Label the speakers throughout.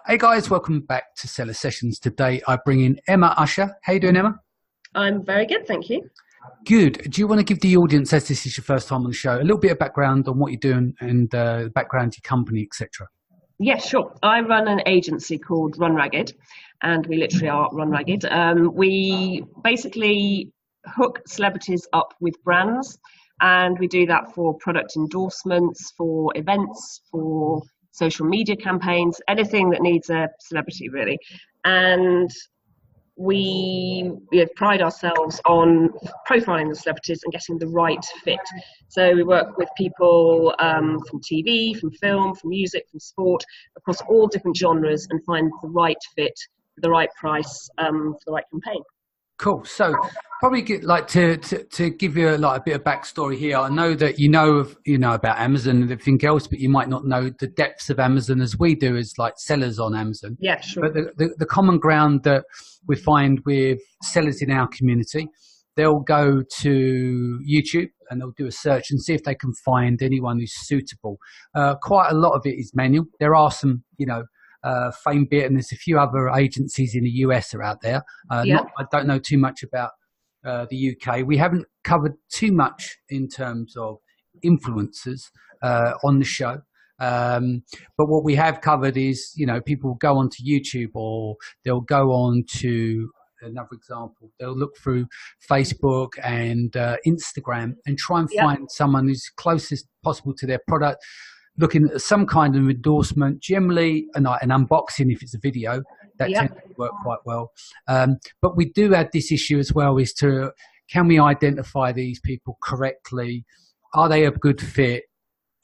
Speaker 1: Hey guys, welcome back to Seller Sessions. Today I bring in Emma Usher. How you doing, Emma?
Speaker 2: I'm very good, thank you.
Speaker 1: Good. Do you want to give the audience, as this is your first time on the show, a little bit of background on what you're doing and the background to your company, etc.?
Speaker 2: Yes, sure. I run an agency called Run Ragged, and we literally are Run Ragged. We basically hook celebrities up with brands, and we do that for product endorsements, for events, for social media campaigns, anything that needs a celebrity, really. And we pride ourselves on profiling the celebrities and getting the right fit. So we work with people from TV, from film, from music, from sport, across all different genres, and find the right fit, the right price for the right campaign.
Speaker 1: Cool. So probably to give you a bit of backstory here. I know that you know about Amazon and everything else, but you might not know the depths of Amazon as we do as like sellers on Amazon.
Speaker 2: Yeah, sure.
Speaker 1: But the common ground that we find with sellers in our community, they'll go to YouTube and they'll do a search and see if they can find anyone who's suitable. Quite a lot of it is manual. There are some, Fame Bit, and there's a few other agencies in the US are out there. I don't know too much about the UK. We haven't covered too much in terms of influencers on the show. But what we have covered is, people go onto YouTube or they'll go on to another example. They'll look through Facebook and Instagram and try and find someone who's closest possible to their product, looking at some kind of endorsement, generally an unboxing if it's a video, that tends to work quite well. But we do have this issue as well, is can we identify these people correctly? Are they a good fit?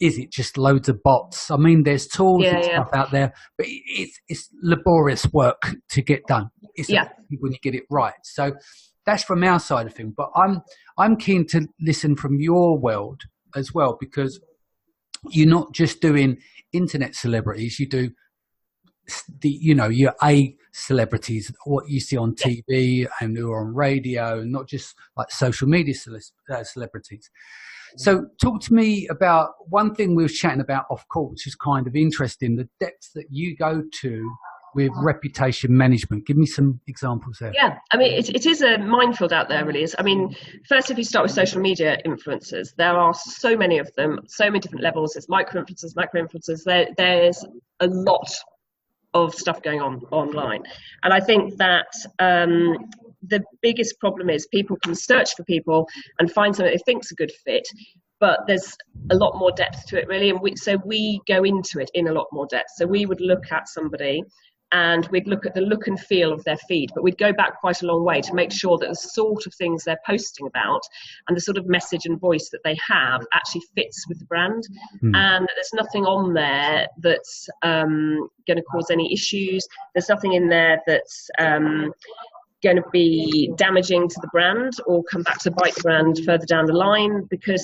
Speaker 1: Is it just loads of bots? I mean, there's tools and stuff out there, but it's laborious work to get done. It's when you get it right. So that's from our side of things. But I'm keen to listen from your world as well, because you're not just doing internet celebrities. You do your A celebrities, what you see on TV and who are on radio, and not just like social media celebrities. So talk to me about one thing we were chatting about off call, which is kind of interesting, the depths that you go to with reputation management. Give me some examples there.
Speaker 2: Yeah, I mean, it is a minefield out there, really. I mean, first, if you start with social media influencers, there are so many of them, so many different levels. There's microinfluencers, macroinfluencers. There's a lot of stuff going on online. And I think that the biggest problem is people can search for people and find something they think's a good fit, but there's a lot more depth to it, really. And we go into it in a lot more depth. So we would look at somebody and we'd look at the look and feel of their feed, but we'd go back quite a long way to make sure that the sort of things they're posting about and the sort of message and voice that they have actually fits with the brand. And there's nothing on there that's going to cause any issues. There's nothing in there that's going to be damaging to the brand or come back to bite the brand further down the line, because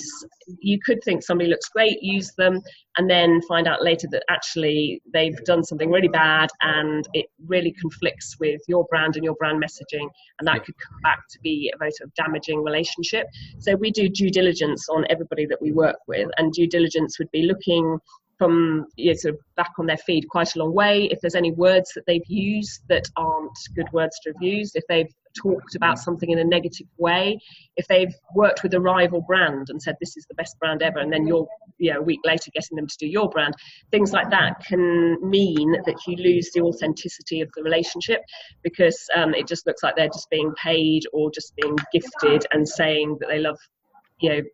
Speaker 2: you could think somebody looks great, use them, and then find out later that actually they've done something really bad and it really conflicts with your brand and your brand messaging, and that could come back to be a very sort of damaging relationship. So we do due diligence on everybody that we work with, and due diligence would be looking from sort of back on their feed quite a long way. If there's any words that they've used that aren't good words to have used, if they've talked about something in a negative way, if they've worked with a rival brand and said this is the best brand ever, and then you're a week later getting them to do your brand, things like that can mean that you lose the authenticity of the relationship, because it just looks like they're just being paid or just being gifted and saying that they love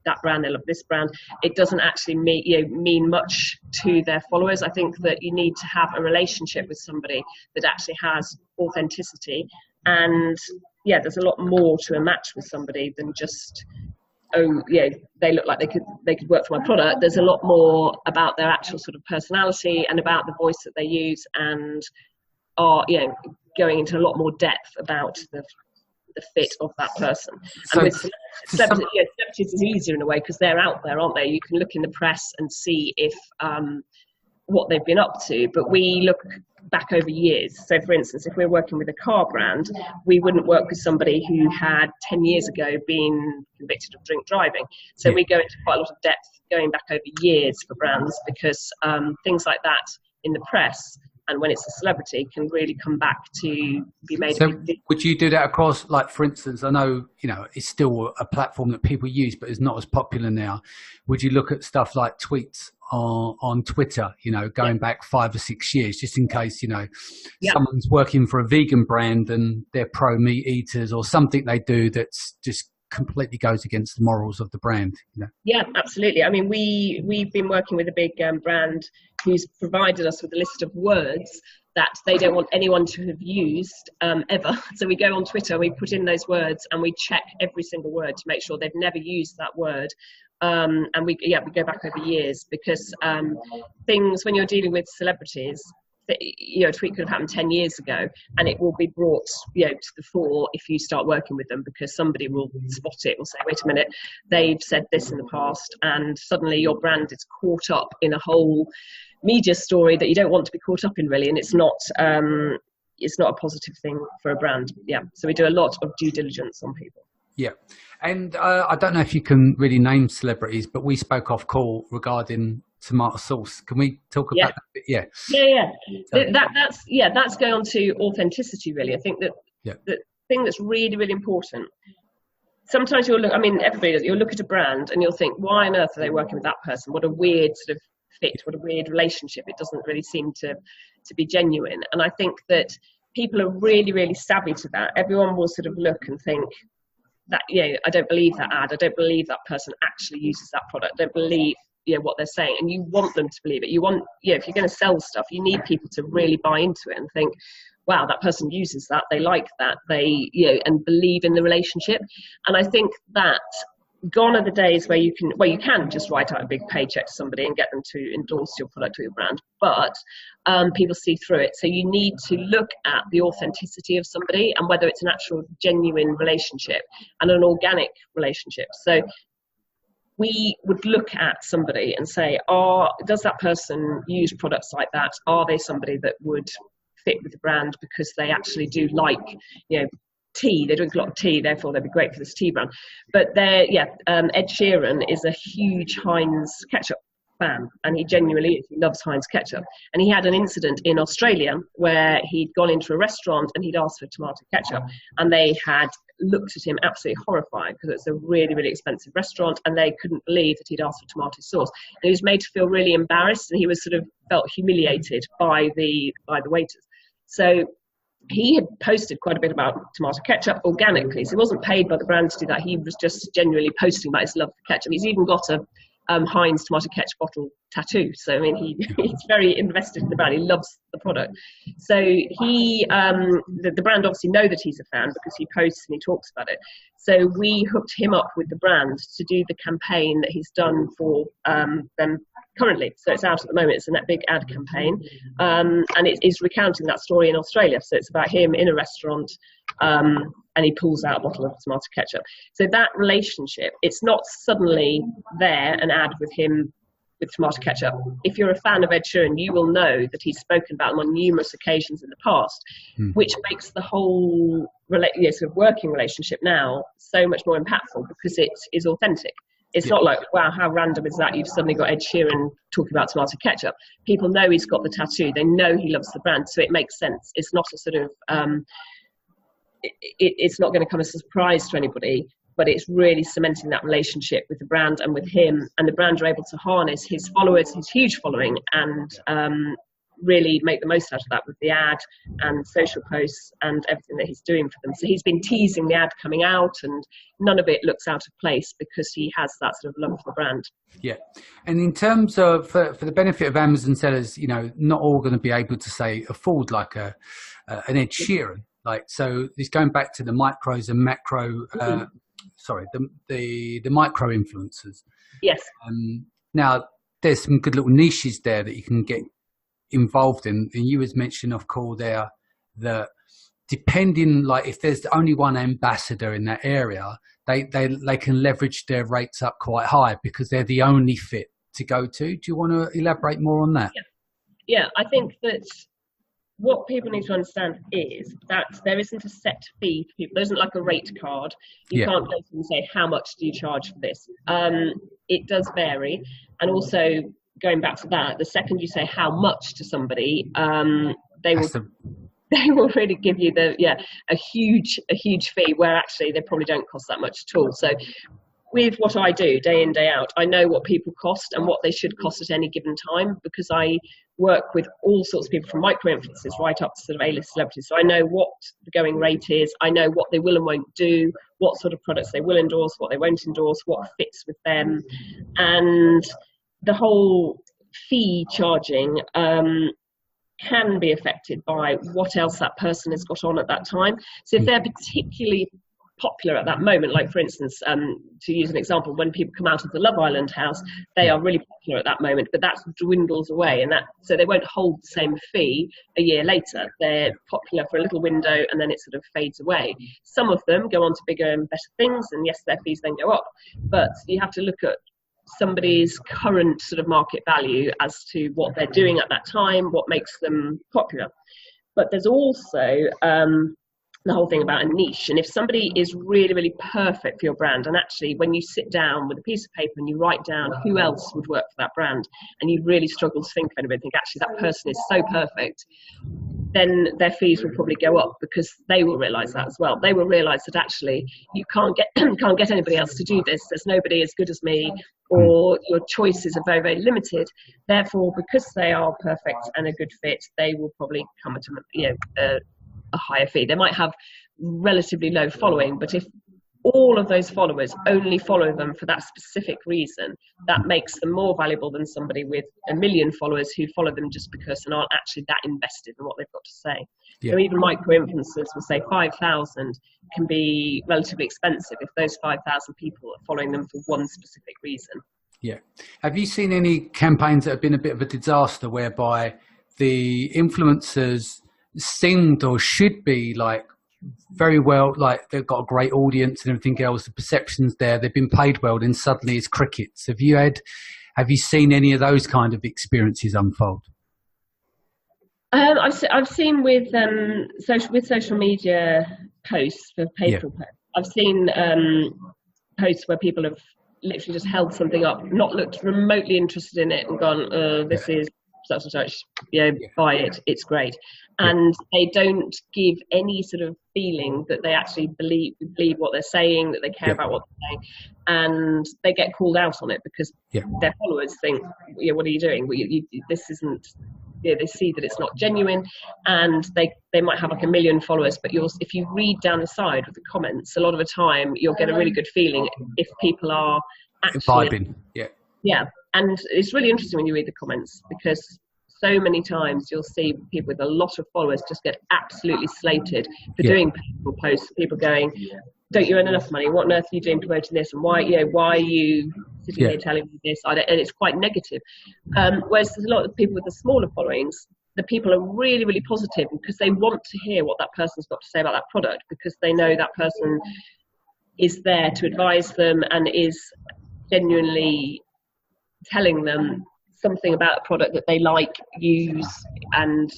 Speaker 2: that brand, they love this brand. It doesn't actually mean much to their followers. I think that you need to have a relationship with somebody that actually has authenticity, and there's a lot more to a match with somebody than just they look like they could work for my product. There's a lot more about their actual sort of personality and about the voice that they use, and are going into a lot more depth about the fit of that person.
Speaker 1: So,
Speaker 2: and with celebrities is easier in a way because they're out there, aren't they? You can look in the press and see if what they've been up to, but we look back over years. So for instance, if we're working with a car brand, we wouldn't work with somebody who had 10 years ago been convicted of drink driving. So we go into quite a lot of depth going back over years for brands, because things like that in the press and when it's a celebrity, can really come back to be made
Speaker 1: So
Speaker 2: a big deal.
Speaker 1: would you do that across, like, for instance, I know, it's still a platform that people use, but it's not as popular now. Would you look at stuff like tweets on Twitter, going back 5 or 6 years, just in case, someone's working for a vegan brand and they're pro meat eaters, or something they do that's just completely goes against the morals of the brand?
Speaker 2: Yeah, absolutely. I mean, we've been working with a big brand who's provided us with a list of words that they don't want anyone to have used ever. So we go on Twitter, we put in those words, and we check every single word to make sure they've never used that word. And we go back over years, because things, when you're dealing with celebrities, a tweet could have happened 10 years ago, and it will be brought to the fore if you start working with them, because somebody will spot it and say, wait a minute, they've said this in the past, and suddenly your brand is caught up in a whole media story that you don't want to be caught up in, really, and it's not a positive thing for a brand. So we do a lot of due diligence on people.
Speaker 1: Yeah. And I don't know if you can really name celebrities, but we spoke off call regarding tomato sauce. Can we talk about that a bit?
Speaker 2: Yeah. That's going on to authenticity, really. I think that the thing that's really, really important, sometimes you'll look at a brand and you'll think, why on earth are they working with that person? What a weird sort of fit, what a weird relationship. It doesn't really seem to be genuine. And I think that people are really, really savvy to that. Everyone will sort of look and think that, I don't believe that ad. I don't believe that person actually uses that product. I don't believe what they're saying. And you want them to believe it. You want, if you're going to sell stuff, you need people to really buy into it and think, wow, that person uses that, they like that, they, and believe in the relationship. And I think that gone are the days where you can just write out a big paycheck to somebody and get them to endorse your product or your brand, but people see through it. So you need to look at the authenticity of somebody and whether it's an actual genuine relationship and an organic relationship. So we would look at somebody and say, does that person use products like that? Are they somebody that would fit with the brand because they actually do like, tea? They drink a lot of tea, therefore they'd be great for this tea brand. But Ed Sheeran is a huge Heinz ketchup fan, and he genuinely is. He loves Heinz ketchup. And he had an incident in Australia where he'd gone into a restaurant and he'd asked for tomato ketchup, and they had looked at him absolutely horrified because it's a really, really expensive restaurant, and they couldn't believe that he'd asked for tomato sauce. And he was made to feel really embarrassed, and he was felt humiliated by the waiters. So he had posted quite a bit about tomato ketchup organically. So he wasn't paid by the brand to do that. He was just genuinely posting about his love for ketchup. He's even got a Heinz tomato ketchup bottle tattoo. So, I mean, he's very invested in the brand. He loves the product. So the brand obviously know that he's a fan because he posts and he talks about it. So we hooked him up with the brand to do the campaign that he's done for them currently. So it's out at the moment. It's a big ad campaign. And it is recounting that story in Australia. So it's about him in a restaurant, and he pulls out a bottle of tomato ketchup. So that relationship, it's not suddenly there, an ad with him with tomato ketchup. If you're a fan of Ed Sheeran, you will know that he's spoken about them on numerous occasions in the past, which makes the whole sort of working relationship now so much more impactful because it is authentic. It's not like, wow, how random is that? You've suddenly got Ed Sheeran talking about tomato ketchup. People know he's got the tattoo. They know he loves the brand, so it makes sense. It's not a sort of it's not going to come as a surprise to anybody, but it's really cementing that relationship with the brand and with him, and the brand are able to harness his followers, his huge following, and really make the most out of that with the ad and social posts and everything that he's doing for them. So he's been teasing the ad coming out, and none of it looks out of place because he has that sort of love for the brand. Yeah.
Speaker 1: And in terms of, for the benefit of Amazon sellers, not all going to be able to afford like an Ed Sheeran. So this going back to the micros and macro, the micro influencers.
Speaker 2: Yes.
Speaker 1: Now there's some good little niches there that you can get involved in, and you was mentioned off call there that depending, if there's only one ambassador in that area, they can leverage their rates up quite high because they're the only fit to go to. Do you want to elaborate more on that?
Speaker 2: Yeah, I think that what people need to understand is that there isn't a set fee for people. There isn't like a rate card. You can't go to them and say, how much do you charge for this? It does vary. And also, going back to that, the second you say how much to somebody, they will
Speaker 1: That's the
Speaker 2: they will really give you a huge fee, where actually they probably don't cost that much at all. So with what I do day in, day out, I know what people cost and what they should cost at any given time, because I work with all sorts of people, from micro-influencers right up to sort of A-list celebrities. So I know what the going rate is, I know what they will and won't do, what sort of products they will endorse, what they won't endorse, what fits with them. And the whole fee charging can be affected by what else that person has got on at that time. So if they're particularly popular at that moment, like for instance, to use an example, when people come out of the Love Island house, they are really popular at that moment, but that dwindles away, and so they won't hold the same fee a year later. They're popular for a little window and then it sort of fades away. Some of them go on to bigger and better things, and yes, their fees then go up, but you have to look at somebody's current sort of market value as to what they're doing at that time, what makes them popular. But there's also the whole thing about a niche. And if somebody is really, really perfect for your brand, and actually when you sit down with a piece of paper and you write down who else would work for that brand, and you really struggle to think of anybody, think actually that person is so perfect, then their fees will probably go up, because they will realize that as well. They will realize that actually you can't get anybody else to do this. There's nobody as good as me, or your choices are very, very limited. Therefore, because they are perfect and a good fit, they will probably come at a higher fee. They might have relatively low following, but if all of those followers only follow them for that specific reason, that makes them more valuable than somebody with 1 million followers who follow them just because and aren't actually that invested in what they've got to say. Yeah. So even micro-influencers will say 5,000 can be relatively expensive if those 5,000 people are following them for one specific reason.
Speaker 1: Yeah. Have you seen any campaigns that have been a bit of a disaster, whereby the influencers seemed or should be like very well, like they've got a great audience and everything else, the perception's there, they've been paid well, then suddenly it's crickets? Have you seen any of those kind of experiences unfold?
Speaker 2: I've seen with social media posts for paid posts. I've seen posts where people have literally just held something up, not looked remotely interested in it, and gone, this is such and such, buy it, it's great. And they don't give any sort of feeling that they actually believe what they're saying, that they care about what they're saying, and they get called out on it because their followers think, what are you doing? This isn't. They see that it's not genuine, and they might have like 1 million followers, but if you read down the side of the comments, a lot of the time you'll get a really good feeling if people are actually
Speaker 1: vibing.
Speaker 2: And it's really interesting when you read the comments, because so many times you'll see people with a lot of followers just get absolutely slated for doing painful posts. People going, don't you earn enough money? What on earth are you doing promoting this? And why are you sitting here telling me this? And it's quite negative. Whereas there's a lot of people with the smaller followings, the people are really, really positive because they want to hear what that person's got to say about that product, because they know that person is there to advise them and is genuinely telling them something about a product that they like, use, and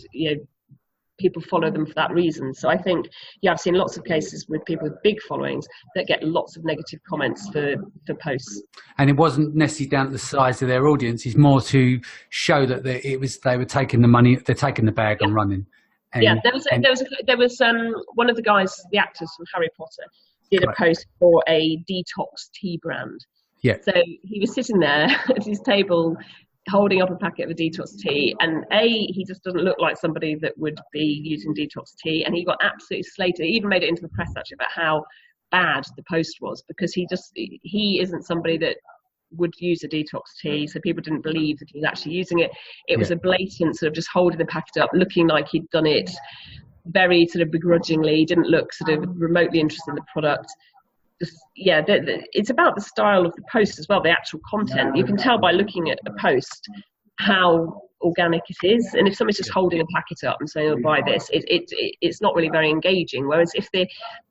Speaker 2: people follow them for that reason. So I think I've seen lots of cases with people with big followings that get lots of negative comments for posts. And
Speaker 1: it wasn't necessarily down to the size of their audience; it's more to show that they were taking the money, they're taking the bag and running. And,
Speaker 2: there was one of the guys, the actors from Harry Potter, did a post for a detox tea brand. Yeah. So he was sitting there at his table, holding up a packet of a detox tea, and he just doesn't look like somebody that would be using detox tea, and he got absolutely slated. He even made it into the press actually about how bad the post was, because he isn't somebody that would use a detox tea, so people didn't believe that he was actually using it. It was a blatant sort of just holding the packet up, looking like he'd done it very sort of begrudgingly, didn't look sort of remotely interested in the product. It's about the style of the post as well, the actual content. You can tell by looking at a post how organic it is, and if somebody's just holding a packet up and saying, buy this, it's not really very engaging. Whereas if they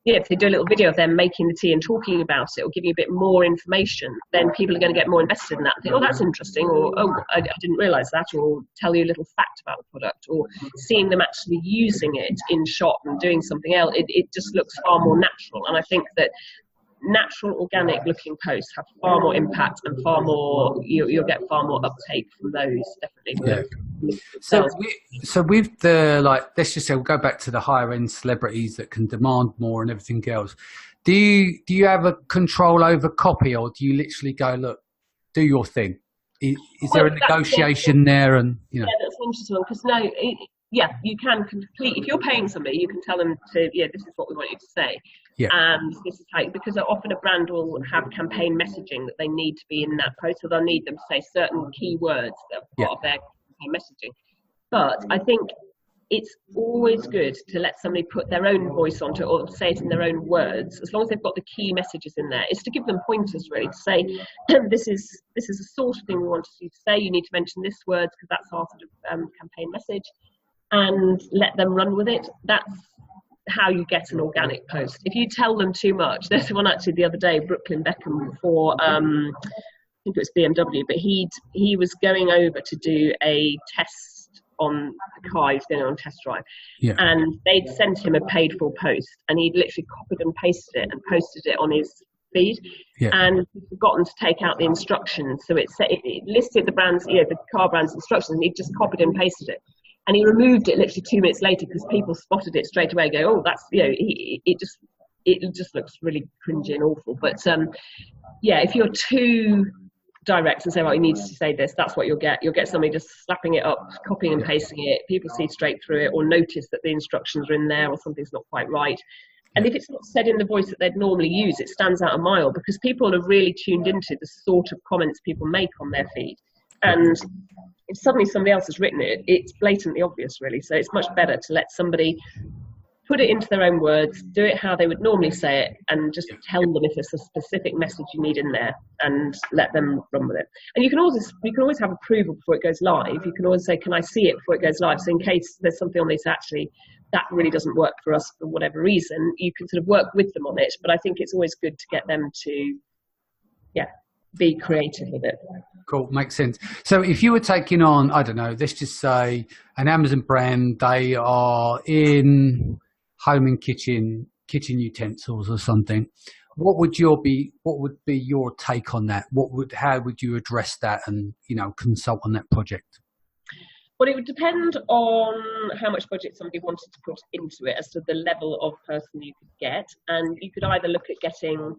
Speaker 2: do a little video of them making the tea and talking about it, or giving a bit more information, then people are going to get more invested in that and think, that's interesting, or I didn't realize that, or tell you a little fact about the product, or seeing them actually using it in shop and doing something else, it just looks far more natural. And I think that natural, organic looking posts have far more impact and far more, you'll get far more uptake from those, definitely.
Speaker 1: Yeah. So, so with the, like, let's just say we'll go back to the higher end celebrities that can demand more and everything else. Do you have a control over copy, or do you literally go, look, do your thing? Is there a negotiation there? And
Speaker 2: yeah, that's an interesting one, because you can complete. If you're paying somebody, you can tell them to, this is what we want you to say, and this is how. Because often a brand will have campaign messaging that they need to be in that post, so they'll need them to say certain keywords that are part of their campaign messaging. But I think it's always good to let somebody put their own voice onto it, or say it in their own words, as long as they've got the key messages in there. It's to give them pointers, really, to say, this is the sort of thing we want you to say. You need to mention this word because that's our sort of campaign message, and let them run with it. That's how you get an organic post. If you tell them too much, there's one actually the other day, Brooklyn Beckham for I think it was BMW, but he was going over to do a test on the car. He was going on a test drive, and they'd sent him a paid for post, and he'd literally copied and pasted it and posted it on his feed, and he'd forgotten to take out the instructions. So it listed the brand's, the car brand's instructions, and he'd just copied and pasted it. And he removed it literally 2 minutes later because people spotted it straight away. Go, oh, that's it just looks really cringy and awful. But if you're too direct and say, well, you need to say this, that's what you'll get. You'll get somebody just slapping it up, copying and pasting it. People see straight through it, or notice that the instructions are in there, or something's not quite right. And if it's not said in the voice that they'd normally use, it stands out a mile, because people are really tuned into the sort of comments people make on their feed. And if suddenly somebody else has written it, it's blatantly obvious, really. So it's much better to let somebody put it into their own words, do it how they would normally say it, and just tell them if there's a specific message you need in there, and let them run with it. And you can always have approval before it goes live. You can always say, can I see it before it goes live? So in case there's something on this, actually, that really doesn't work for us for whatever reason, you can sort of work with them on it. But I think it's always good to get them to, be creative with it.
Speaker 1: Cool, makes sense. So if you were taking on, I don't know, let's just say an Amazon brand, they are in home and kitchen utensils or something. What would be your take on that? How would you address that and, consult on that project?
Speaker 2: Well, it would depend on how much budget somebody wanted to put into it as to the level of person you could get. And you could either look at getting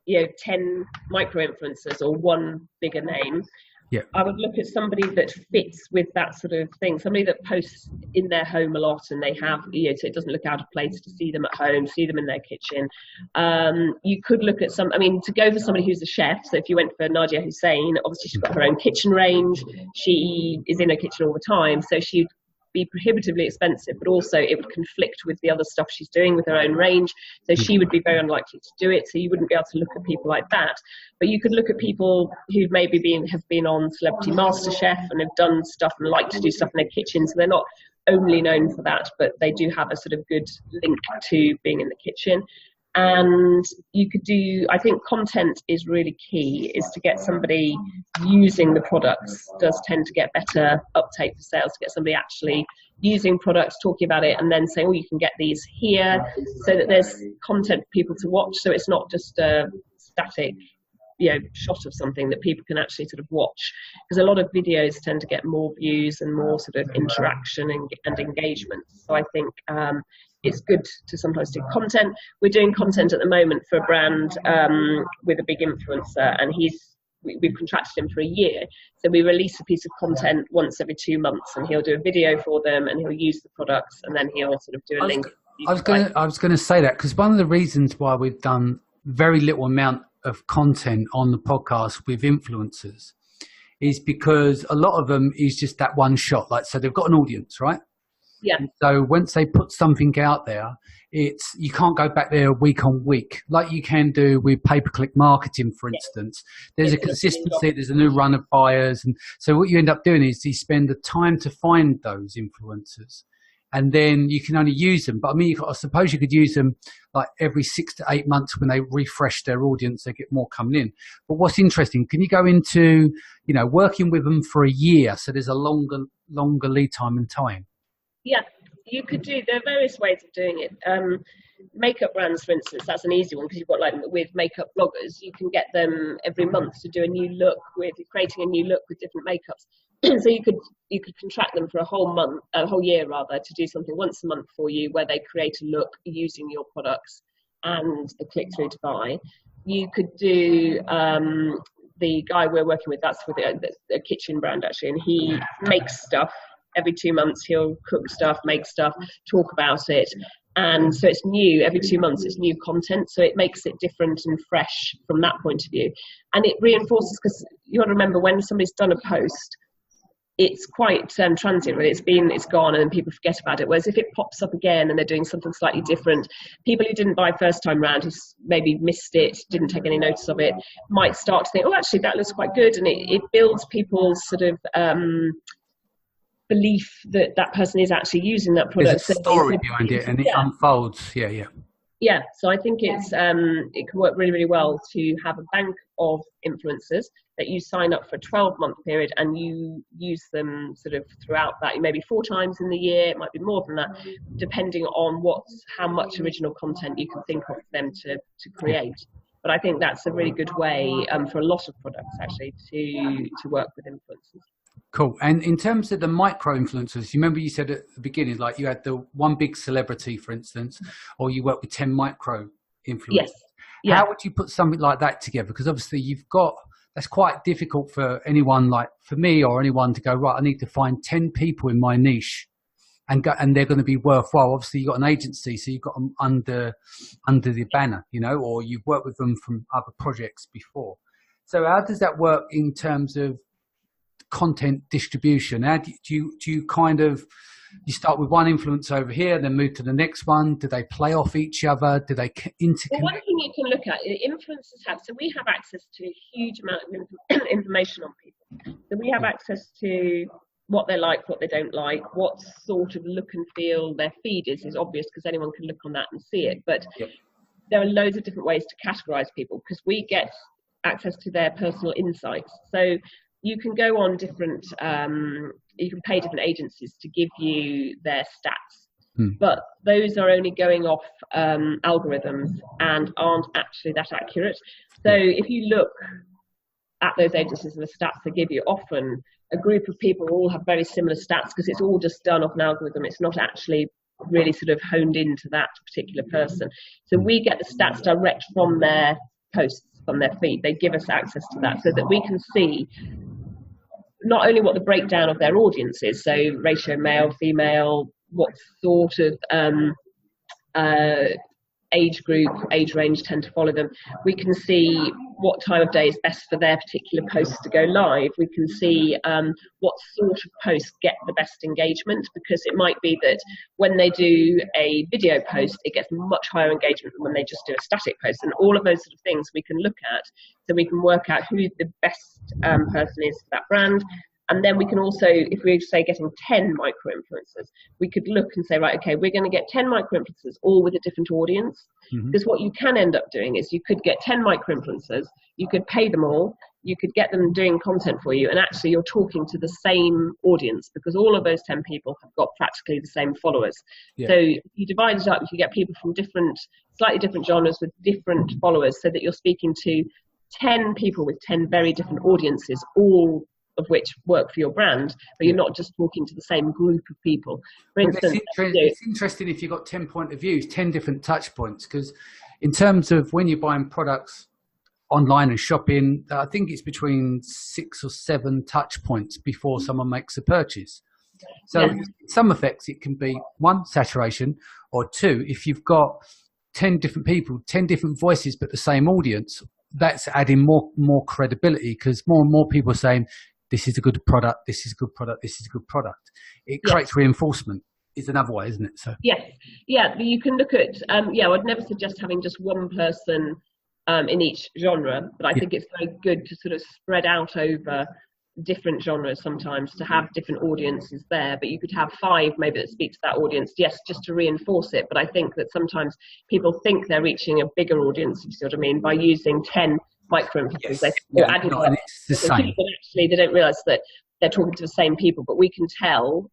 Speaker 2: 10 micro-influencers or one bigger name. I would look at somebody that fits with that sort of thing, somebody that posts in their home a lot, and they have, so it doesn't look out of place to see them at home, see them in their kitchen. You could look at to go for somebody who's a chef. So if you went for Nadia Hussein, obviously she's got her own kitchen range. She is in her kitchen all the time, so she'd be prohibitively expensive, but also it would conflict with the other stuff she's doing with her own range, so she would be very unlikely to do it. So you wouldn't be able to look at people like that. But you could look at people who maybe have been on Celebrity MasterChef and have done stuff and like to do stuff in their kitchen, so they're not only known for that, but they do have a sort of good link to being in the kitchen. And you could I think content is really key, is to get somebody using the products does tend to get better uptake for sales, to get somebody actually using products, talking about it, and then saying, you can get these here, so that there's content for people to watch. So it's not just a static, shot of something that people can actually sort of watch, because a lot of videos tend to get more views and more sort of interaction and engagement. So I think it's good to sometimes do content. We're doing content at the moment for a brand with a big influencer, and we've contracted him for a year. So we release a piece of content once every 2 months, and he'll do a video for them, and he'll use the products, and then he'll sort of do a link. I
Speaker 1: was going to say that, because one of the reasons why we've done very little amount of content on the podcast with influencers is because a lot of them is just that one shot. So they've got an audience, right?
Speaker 2: Yeah.
Speaker 1: And so once they put something out there, you can't go back there week on week like you can do with pay-per-click marketing, for instance. There's a consistency, there's a new run of buyers. And so what you end up doing is you spend the time to find those influencers, and then you can only use them. But I suppose you could use them like every 6 to 8 months when they refresh their audience, they get more coming in. But what's interesting, can you go into, working with them for a year, so there's a longer lead time and time?
Speaker 2: Yeah, you could do. There are various ways of doing it. makeup brands, for instance, that's an easy one because you've got like with makeup bloggers, you can get them every month to do a new look with creating a new look with different makeups. So you could contract them for a whole year rather, to do something once a month for you where they create a look using your products and the click through to buy. You could do the guy we're working with, that's with a kitchen brand actually, and he makes stuff every 2 months. He'll cook stuff, make stuff, talk about it. And so it's new every 2 months, it's new content. So it makes it different and fresh from that point of view. And it reinforces, because you got to remember when somebody's done a post, it's quite transient, really. It's gone and then people forget about it. Whereas if it pops up again and they're doing something slightly different, people who didn't buy first time round, who maybe missed it, didn't take any notice of it, might start to think, oh, actually, that looks quite good. And it builds people's sort of belief that that person is actually using that product.
Speaker 1: There's a story behind it, and it unfolds. Yeah.
Speaker 2: So I think it can work really, really well to have a bank of influencers that you sign up for a 12-month period, and you use them sort of throughout that, maybe 4 times in the year. It might be more than that, depending on how much original content you can think of them to create. But I think that's a really good way for a lot of products actually to work with influencers.
Speaker 1: Cool. And in terms of the micro influencers, you remember you said at the beginning, like you had the one big celebrity, for instance, or you work with 10 micro influencers.
Speaker 2: Yes. Yeah.
Speaker 1: How would you put something like that together? Because obviously that's quite difficult for anyone, like for me or anyone, to go, right, I need to find 10 people in my niche and they're going to be worthwhile. Obviously you've got an agency, so you've got them under the banner, or you've worked with them from other projects before. So how does that work in terms of content distribution? How do you kind of, you start with one influence over here, then move to the next one? Do they play off each other? Do they interconnect?
Speaker 2: Well, one thing you can look at, influencers so we have access to a huge amount of information on people. So we have access to what they like, what they don't like, what sort of look and feel their feed is obvious because anyone can look on that and see it. But there are loads of different ways to categorize people because we get access to their personal insights. So you can go on different, you can pay different agencies to give you their stats, but those are only going off algorithms and aren't actually that accurate. So if you look at those agencies and the stats they give you, often a group of people all have very similar stats because it's all just done off an algorithm. It's not actually really sort of honed into that particular person. So we get the stats direct from their posts, from their feed. They give us access to that so that we can see not only what the breakdown of their audience is, so ratio male, female, what sort of age group, age range tend to follow them. We can see what time of day is best for their particular posts to go live. We can see what sort of posts get the best engagement, because it might be that when they do a video post, it gets much higher engagement than when they just do a static post. And all of those sort of things we can look at, so we can work out who the best person is for that brand. And then we can also, if we say getting 10 micro influencers, we could look and say, right, okay, we're going to get 10 micro influencers, all with a different audience. Because what you can end up doing is you could get 10 micro influencers, you could pay them all, you could get them doing content for you, and actually you're talking to the same audience because all of those 10 people have got practically the same followers. So you divide it up, you can get people from slightly different genres with different followers, so that you're speaking to 10 people with 10 very different audiences, all of which work for your brand, but you're not just talking to the same group of people. For instance,
Speaker 1: it's interesting if you've got 10 point of views, 10 different touch points, because in terms of when you're buying products online and shopping, I think it's between 6 or 7 touch points before someone makes a purchase. So in some effects, it can be 1, saturation, or 2, if you've got 10 different people, 10 different voices, but the same audience, that's adding more credibility, because more and more people are saying, this is a good product, this is a good product, this is a good product. It creates reinforcement. Is another way, isn't it? So you can look at I'd never suggest having just one person in each genre, but I think it's very good to sort of spread out over different genres sometimes, to have different audiences there. But you could have 5 maybe that speak to that audience, just to reinforce it. But I think that sometimes people think they're reaching a bigger audience, you see what I mean, by using 10 micro-influencers. It's the same.
Speaker 2: Actually, they don't realise that they're talking to the same people, but we can tell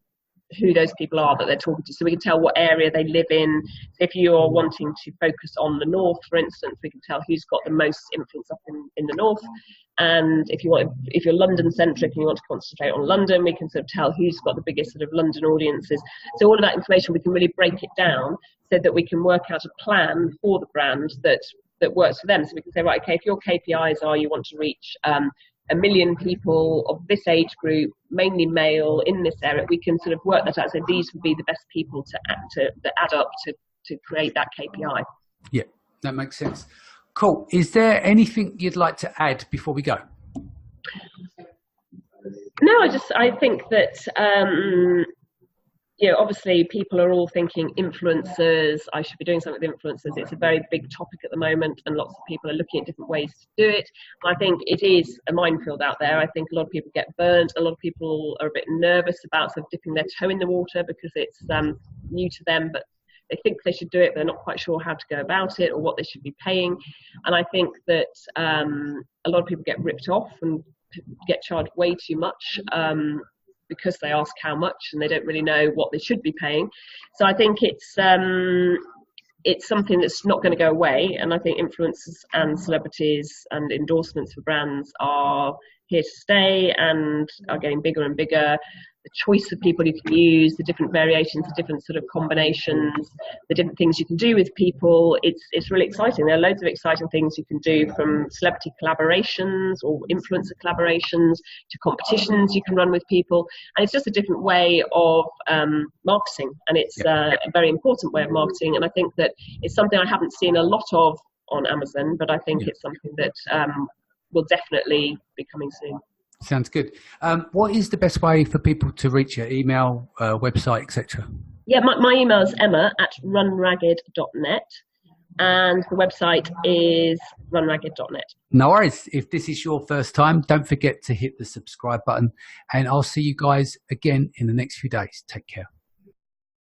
Speaker 2: who those people are that they're talking to, so we can tell what area they live in. So if you're wanting to focus on the north, for instance, we can tell who's got the most influence up in the north. And if you're London centric and you want to concentrate on London, we can sort of tell who's got the biggest sort of London audiences. So all of that information, we can really break it down so that we can work out a plan for the brand that works for them. So we can say, right, okay, if your KPIs are you want to reach 1 million people of this age group, mainly male, in this area, we can sort of work that out. So these would be the best people that add up to create that KPI.
Speaker 1: Yeah, that makes sense. Cool. Is there anything you'd like to add before we go?
Speaker 2: No, I think that obviously people are all thinking influencers, I should be doing something with influencers. It's a very big topic at the moment, and lots of people are looking at different ways to do it. I think it is a minefield out there. I think a lot of people get burnt. A lot of people are a bit nervous about sort of dipping their toe in the water because it's new to them, but they think they should do it, but they're not quite sure how to go about it or what they should be paying. And I think that a lot of people get ripped off and get charged way too much because they ask how much and they don't really know what they should be paying. So I think it's something that's not going to go away. And I think influencers and celebrities and endorsements for brands are here to stay and are getting bigger and bigger. The choice of people you can use, the different variations, the different sort of combinations, the different things you can do with people, it's really exciting. There are loads of exciting things you can do, from celebrity collaborations or influencer collaborations to competitions you can run with people. And it's just a different way of marketing, and it's a very important way of marketing. And I think that it's something I haven't seen a lot of on Amazon, but I think it's something that will definitely be coming soon.
Speaker 1: Sounds good. What is the best way for people to reach you? Email, website, etc.?
Speaker 2: Yeah, my email is emma@runragged.net, and the website is runragged.net.
Speaker 1: No worries. If this is your first time, don't forget to hit the subscribe button, and I'll see you guys again in the next few days. Take care.